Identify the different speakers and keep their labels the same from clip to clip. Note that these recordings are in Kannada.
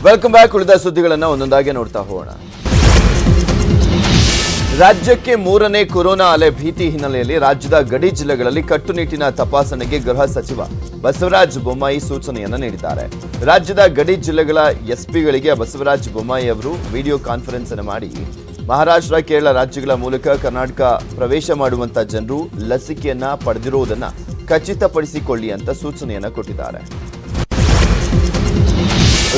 Speaker 1: Welcome back. ಉಳಿದ ಸುದ್ದಿಗಳನ್ನು ಒಂದೊಂದಾಗಿ ನೋಡ್ತಾ ಹೋಗೋಣ. ರಾಜ್ಯಕ್ಕೆ ಮೂರನೇ ಕೊರೋನಾ ಅಲೆ ಭೀತಿ ಹಿನ್ನೆಲೆಯಲ್ಲಿ ರಾಜ್ಯದ ಗಡಿ ಜಿಲ್ಲೆಗಳಲ್ಲಿ ಕಟ್ಟುನಿಟ್ಟಿನ ತಪಾಸಣೆಗೆ ಗೃಹ ಸಚಿವ ಬಸವರಾಜ ಬೊಮ್ಮಾಯಿ ಸೂಚನೆಯನ್ನು ನೀಡಿದ್ದಾರೆ. ರಾಜ್ಯದ ಗಡಿ ಜಿಲ್ಲೆಗಳ ಎಸ್ಪಿಗಳಿಗೆ ಬಸವರಾಜ ಬೊಮ್ಮಾಯಿ ಅವರು ವಿಡಿಯೋ ಕಾನ್ಫರೆನ್ಸ್ ಅನ್ನು ಮಾಡಿ ಮಹಾರಾಷ್ಟ್ರ, ಕೇರಳ ರಾಜ್ಯಗಳ ಮೂಲಕ ಕರ್ನಾಟಕ ಪ್ರವೇಶ ಮಾಡುವಂತ ಜನರು ಲಸಿಕೆಯನ್ನ ಪಡೆದಿರುವುದನ್ನು ಖಚಿತಪಡಿಸಿಕೊಳ್ಳಿ ಅಂತ ಸೂಚನೆಯನ್ನ ಕೊಟ್ಟಿದ್ದಾರೆ.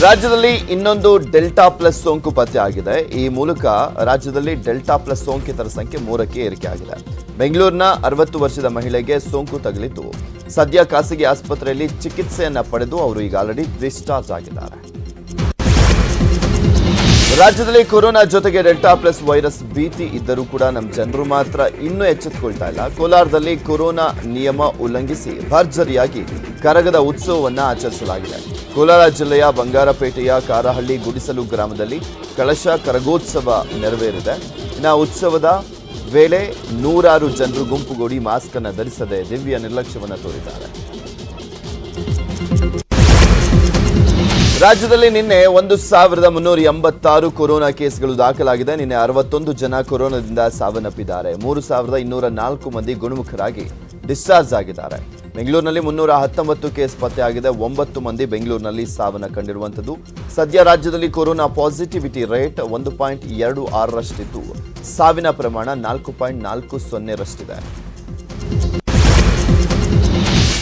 Speaker 1: ರಾಜ್ಯದಲ್ಲಿ ಇನ್ನೊಂದು ಡೆಲ್ಟಾ ಪ್ಲಸ್ ಸೋಂಕು ಪತ್ತೆ ಆಗಿದೆ. ಈ ಮೂಲಕ ರಾಜ್ಯದಲ್ಲಿ ಡೆಲ್ಟಾ ಪ್ಲಸ್ ಸೋಂಕಿತರ ಸಂಖ್ಯೆ 3ಕ್ಕೆ ಏರಿಕೆಯಾಗಿದೆ. ಬೆಂಗಳೂರಿನ 60 ವರ್ಷದ ಮಹಿಳೆಗೆ ಸೋಂಕು ತಗುಲಿದ್ದು ಸದ್ಯ ಖಾಸಗಿ ಆಸ್ಪತ್ರೆಯಲ್ಲಿ ಚಿಕಿತ್ಸೆಯನ್ನ ಪಡೆದು ಅವರು ಈಗ ಆಲ್ರೆಡಿ ಡಿಸ್ಚಾರ್ಜ್ ಆಗಿದ್ದಾರೆ. ರಾಜ್ಯದಲ್ಲಿ ಕೊರೋನಾ ಜೊತೆಗೆ ಡೆಲ್ಟಾ ಪ್ಲಸ್ ವೈರಸ್ ಭೀತಿ ಇದ್ದರೂ ಕೂಡ ನಮ್ಮ ಜನರು ಮಾತ್ರ ಇನ್ನೂ ಎಚ್ಚೆತ್ತುಕೊಳ್ತಾ ಇಲ್ಲ. ಕೋಲಾರದಲ್ಲಿ ಕೊರೋನಾ ನಿಯಮ ಉಲ್ಲಂಘಿಸಿ ಭರ್ಜರಿಯಾಗಿ ಕರಗದ ಉತ್ಸವವನ್ನು ಆಚರಿಸಲಾಗಿದೆ. ಕೋಲಾರ ಜಿಲ್ಲೆಯ ಬಂಗಾರಪೇಟೆಯ ಕಾರಹಳ್ಳಿ ಗುಡಿಸಲು ಗ್ರಾಮದಲ್ಲಿ ಕಳಶ ಕರಗೋತ್ಸವ ನೆರವೇರಿದೆ. ಇನ್ನು ಉತ್ಸವದ ವೇಳೆ ನೂರಾರು ಜನರು ಗುಂಪುಗೂಡಿ ಮಾಸ್ಕ್ ಅನ್ನು ಧರಿಸದೆ ದಿವ್ಯ ನಿರ್ಲಕ್ಷ್ಯವನ್ನು ತೋರಿದ್ದಾರೆ. ರಾಜ್ಯದಲ್ಲಿ ನಿನ್ನೆ 1386 ಕೊರೋನಾ ಕೇಸ್ಗಳು ದಾಖಲಾಗಿದೆ. ನಿನ್ನೆ 61 ಜನ ಕೊರೋನಾದಿಂದ ಸಾವನ್ನಪ್ಪಿದ್ದಾರೆ. 3204 ಮಂದಿ ಗುಣಮುಖರಾಗಿ ಡಿಸ್ಚಾರ್ಜ್ ಆಗಿದ್ದಾರೆ. ಬೆಂಗಳೂರಿನಲ್ಲಿ 319 ಕೇಸ್ ಪತ್ತೆಯಾಗಿದೆ. 9 ಮಂದಿ ಬೆಂಗಳೂರಿನಲ್ಲಿ ಸಾವನ್ನ ಕಂಡಿರುವಂಥದ್ದು. ಸದ್ಯ ರಾಜ್ಯದಲ್ಲಿ ಕೊರೋನಾ ಪಾಸಿಟಿವಿಟಿ ರೇಟ್ 1.26ರಷ್ಟಿದ್ದು ಸಾವಿನ ಪ್ರಮಾಣ 4.40ರಷ್ಟಿದೆ.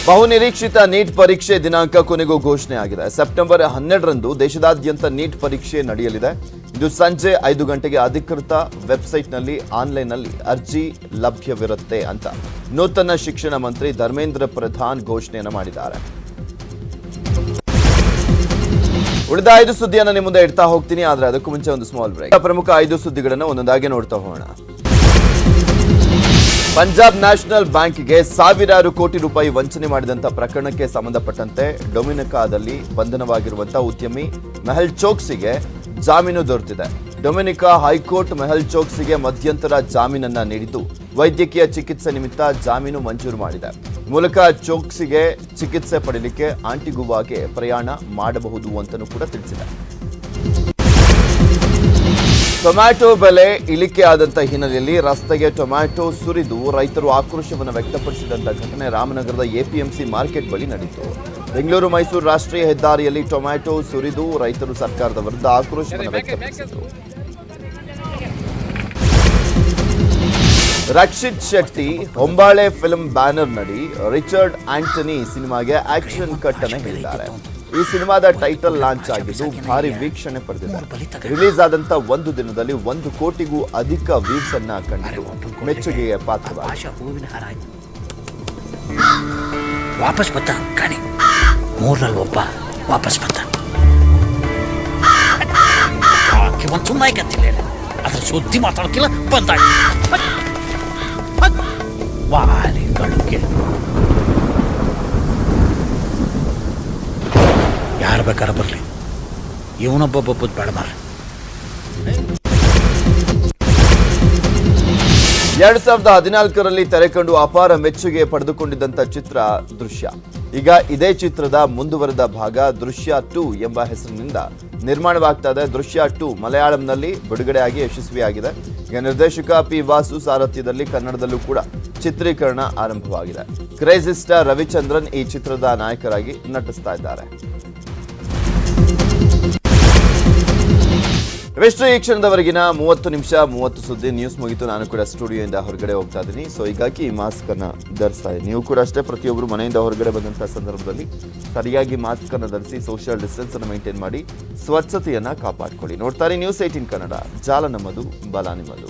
Speaker 1: ಬಹುನಿರೀಕ್ಷಿತ ನೀಟ್ ಪರೀಕ್ಷೆ ದಿನಾಂಕ ಕೊನೆಗೂ ಘೋಷಣೆ ಆಗಿದೆ. ಸೆಪ್ಟೆಂಬರ್ 12ರಂದು ದೇಶದಾದ್ಯಂತ ನೀಟ್ ಪರೀಕ್ಷೆ ನಡೆಯಲಿದೆ. ಇದು ಸಂಜೆ 5 ಗಂಟೆಗೆ ಅಧಿಕೃತ ವೆಬ್ಸೈಟ್ನಲ್ಲಿ ಆನ್ಲೈನ್ನಲ್ಲಿ ಅರ್ಜಿ ಲಭ್ಯವಿರುತ್ತೆ ಅಂತ ನೂತನ ಶಿಕ್ಷಣ ಮಂತ್ರಿ ಧರ್ಮೇಂದ್ರ ಪ್ರಧಾನ್ ಘೋಷಣೆಯನ್ನು ಮಾಡಿದ್ದಾರೆ. ಉಳಿದ 5 ಸುದ್ದಿಯನ್ನು ನಿಮ್ಮ ಮುಂದೆ ಇಡ್ತಾ ಹೋಗ್ತೀನಿ, ಆದರೆ ಅದಕ್ಕೂ ಮುಂಚೆ ಒಂದು ಸ್ಮಾಲ್ ಬ್ರೇಕ್. ಪ್ರಮುಖ 5 ಸುದ್ದಿಗಳನ್ನು ಒಂದೊಂದಾಗಿ ನೋಡ್ತಾ ಹೋಗೋಣ. ಪಂಜಾಬ್ ನ್ಯಾಷನಲ್ ಬ್ಯಾಂಕ್ಗೆ ಸಾವಿರಾರು ಕೋಟಿ ರೂಪಾಯಿ ವಂಚನೆ ಮಾಡಿದಂತ ಪ್ರಕರಣಕ್ಕೆ ಸಂಬಂಧಪಟ್ಟಂತೆ ಡೊಮಿನಿಕಾದಲ್ಲಿ ಬಂಧನವಾಗಿರುವಂತಹ ಉದ್ಯಮಿ ಮೆಹುಲ್ ಚೋಕ್ಸಿಗೆ ಜಾಮೀನು ದೊರೆತಿದೆ. ಡೊಮಿನಿಕಾ ಹೈಕೋರ್ಟ್ ಮೆಹುಲ್ ಚೋಕ್ಸಿಗೆ ಮಧ್ಯಂತರ ಜಾಮೀನನ್ನ ನೀಡಿದ್ದು ವೈದ್ಯಕೀಯ ಚಿಕಿತ್ಸೆ ನಿಮಿತ್ತ ಜಾಮೀನು ಮಂಜೂರು ಮಾಡಿದೆ. ಮೂಲಕ ಚೋಕ್ಸಿಗೆ ಚಿಕಿತ್ಸೆ ಪಡೆಯಲಿಕ್ಕೆ ಆಂಟಿಗುವಾಗೆ ಪ್ರಯಾಣ ಮಾಡಬಹುದು ಅಂತಲೂ ಕೂಡ ತಿಳಿಸಿದೆ. ಟೊಮ್ಯಾಟೊ ಬೆಲೆ ಇಳಿಕೆ ಆದಂತ ಹಿನ್ನೆಲೆಯಲ್ಲಿ ರಸ್ತೆಗೆ ಟೊಮ್ಯಾಟೊ ಸುರಿದು ರೈತರು ಆಕ್ರೋಶವನ್ನು ವ್ಯಕ್ತಪಡಿಸಿದಂತ ಘಟನೆ ರಾಮನಗರದ ಎಪಿಎಂಸಿ ಮಾರ್ಕೆಟ್ ಬಳಿ ನಡೆಯಿತು. ಬೆಂಗಳೂರು ಮೈಸೂರು ರಾಷ್ಟ್ರೀಯ ಹೆದ್ದಾರಿಯಲ್ಲಿ ಟೊಮ್ಯಾಟೊ ಸುರಿದು ರೈತರು ಸರ್ಕಾರದ ವಿರುದ್ಧ ಆಕ್ರೋಶವನ್ನು ವ್ಯಕ್ತಪಡಿಸಿದರು. ರಕ್ಷಿತ್ ಶೆಟ್ಟಿ ಹೊಂಬಾಳೆ ಫಿಲ್ಮ್ ಬ್ಯಾನರ್ ನಡಿ ರಿಚರ್ಡ್ ಆಂಟನಿ ಸಿನಿಮಾಗೆ ಆಕ್ಷನ್ ಕಟ್ ಅನ್ನು ಹೇಳಿದ್ದಾರೆ. ಈ ಸಿನಿಮಾದ ಟೈಟಲ್ ಲಾಂಚ್ ಆಗಿದ್ದು ಭಾರಿ ವೀಕ್ಷಣೆ ಪಡೆದಿದೆ. ರಿಲೀಸ್ ಆದಂತ ಒಂದು ದಿನದಲ್ಲಿ 1 ಕೋಟಿಗೂ ಅಧಿಕ ವ್ಯೂಸ್ ಅನ್ನ ಕಂಡಿದ್ದು ಮೆಚ್ಚುಗೆಗೆ ಪಾತ್ರವಾಗಿದೆ.
Speaker 2: ವಾಪಸ್ ಬತ್ತ ಕಾಣಿ 3ರಲ್ಲಿ ಒಬ್ಬ ವಾಪಸ್ ಬತ್ತ ಒಂದು ಸುಮ್ಮನೆ ಕತ್ತಿಲ್ಲ, ಅದ್ರ ಸುದ್ದಿ ಮಾತಾಡೋಕಿಲ್ಲ ಬಂದ ವಾಲಿಗಳಿಗೆ ಯಾರು ಬೇಕಾದ್ರೆ ಬರಲಿ, ಇವನೊಬ್ಬ ಬೇಡ ಮಾರ.
Speaker 1: 2014ರಲ್ಲಿ ತೆರೆಕಂಡು ಅಪಾರ ಮೆಚ್ಚುಗೆ ಪಡೆದುಕೊಂಡಿದ್ದಂಥ ಚಿತ್ರ ದೃಶ್ಯ. ಈಗ ಇದೇ ಚಿತ್ರದ ಮುಂದುವರೆದ ಭಾಗ ದೃಶ್ಯ 2 ಎಂಬ ಹೆಸರಿನಿಂದ ನಿರ್ಮಾಣವಾಗ್ತಾ ಇದೆ. ದೃಶ್ಯ 2 ಮಲಯಾಳಂನಲ್ಲಿ ಬಿಡುಗಡೆಯಾಗಿ ಯಶಸ್ವಿಯಾಗಿದೆ. ಈಗ ನಿರ್ದೇಶಕ ಪಿ ವಾಸು ಸಾರಥ್ಯದಲ್ಲಿ ಕನ್ನಡದಲ್ಲೂ ಕೂಡ ಚಿತ್ರೀಕರಣ ಆರಂಭವಾಗಿದೆ. ಕ್ರೇಜಿ ಸ್ಟಾರ್ ರವಿಚಂದ್ರನ್ ಈ ಚಿತ್ರದ ನಾಯಕರಾಗಿ ನಟಿಸ್ತಾ ಇದ್ದಾರೆ. ಇವೆಷ್ಟು ಈ ಕ್ಷಣದವರೆಗಿನ 30 ನಿಮಿಷ 30 ಸುದ್ದಿ. ನ್ಯೂಸ್ ಮುಗಿತು, ನಾನು ಕೂಡ ಸ್ಟುಡಿಯೋಯಿಂದ ಹೊರಗಡೆ ಹೋಗ್ತಾ ಇದ್ದೀನಿ. ಸೊ ಹೀಗಾಗಿ ಈ ಮಾಸ್ಕ್ ಅನ್ನು ಧರಿಸ್ತಾ ಇದ್ದೀನಿ. ನೀವು ಕೂಡ ಅಷ್ಟೇ, ಪ್ರತಿಯೊಬ್ಬರು ಮನೆಯಿಂದ ಹೊರಗಡೆ ಬಂದಂತಹ ಸಂದರ್ಭದಲ್ಲಿ ಸರಿಯಾಗಿ ಮಾಸ್ಕ್ ಅನ್ನು ಧರಿಸಿ ಸೋಷಿಯಲ್ ಡಿಸ್ಟೆನ್ಸ್ ಅನ್ನು ಮೇಂಟೈನ್ ಮಾಡಿ ಸ್ವಚ್ಛತೆಯನ್ನ ಕಾಪಾಡಿಕೊಳ್ಳಿ. ನೋಡ್ತಾರೆ ನ್ಯೂಸ್ 18 ಕನ್ನಡ, ಜಾಲ ನಮ್ಮದು, ಬಲ ನಿಮ್ಮದು.